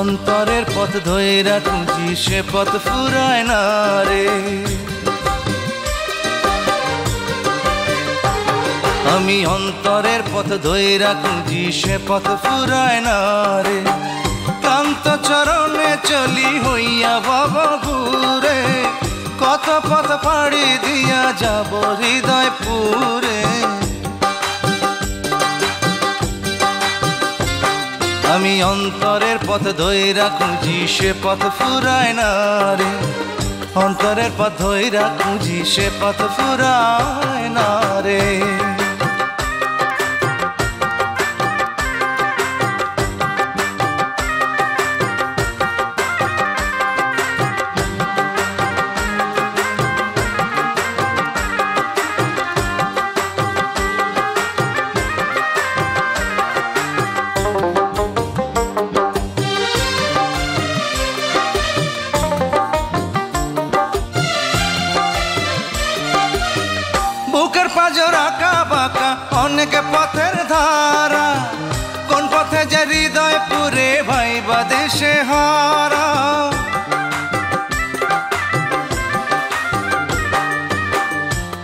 অন্তরের পথ ধইরা খুঁজি সে পথ ফুরায় না রে। আমি অন্তরের পথ ধইরা খুঁজি সে পথ ফুরায় না রে। ক্লান্ত চরণে চলি হইয়া ভবঘুরে, কত পথ পাড়ি দিয়া যাব হৃদয় পুরে। আমি অন্তরের পথ ধইরা খুঁজি সে পথ ফুরায় না রে। অন্তরের পথ ধইরা খুঁজি সে পথ ফুরায় না রে। বুকের পাঁজর আঁকা বাঁকা অনেক পথের ধারা, কোন পথে যে হৃদয় পুরে ভাইবা দেশে হারা।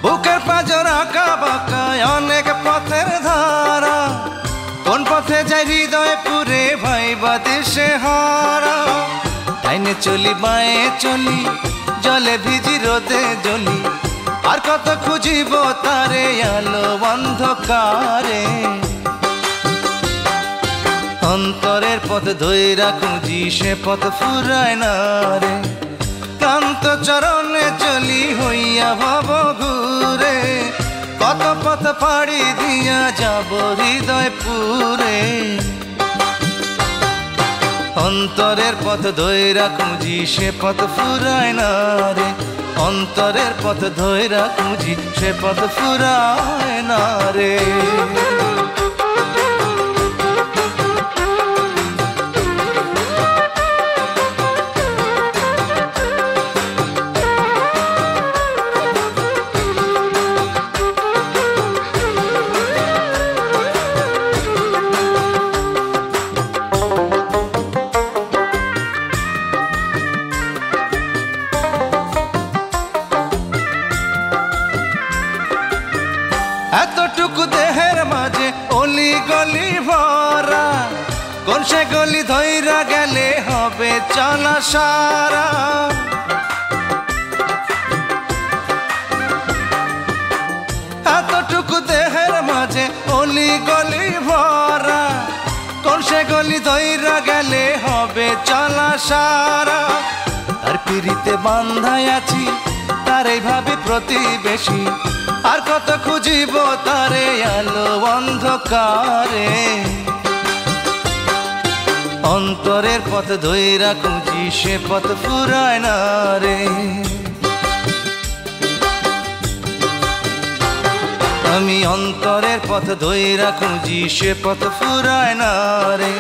বুকের পাঁজর আঁকা বাঁকা অনেক পথের ধারা, কোন পথে যে হৃদয় পুরে ভাইবা দেশে হারা। ডাইনে চলি বাঁয়ে চলি, জলে ভিজি রোদে জ্বলি, আর কত খুঁজিব তারে আলো অন্ধকারে। অন্তরের পথ ধইরা খুঁজি সে পথ ফুরায় না রে। ক্লান্ত চরণে চলি হইয়া ভবঘুরে, কত পথ পাড়ি দিয়া যাব হৃদয় পুরে। অন্তরের পথ ধইরা খুঁজি সে পথ ফুরায় না রে। অন্তরের পথ ধইরা খুঁজি সে পথ ফুরায় না রে। এতটুকু দেহের মাঝে অলি গলি ভরা, কোন সে গলি ধইরা গেলে হবে চলা সারা। এতটুকু দেহের মাঝে অলি গলি ভরা, কোন সে গলি ধইরা গেলে হবে চলা সারা। তার পিড়িতে বান্ধাই আছি তারে ভাবি প্রতিবেশী, আর কত খুঁজিব তারে আলো অন্ধকারে। অন্তরের পথ ধইরা খুঁজি সে পথ ফুরায় না রে। আমি অন্তরের পথ ধইরা খুঁজি সে পথ ফুরায় না রে।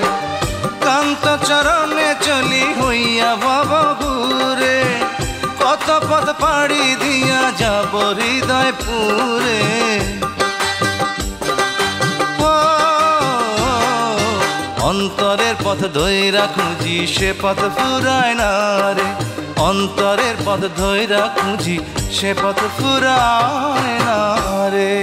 ক্লান্ত চরণে চলি হইয়া ভবঘুরে, কত পথ পাড়ি দিয়া যাব হৃদয় পুরে। অন্তরের পথ ধইরা খুঁজি সে পথ ফুরায় না রে। অন্তরের পথ ধইরা খুঁজি সে পথ ফুরায় না রে।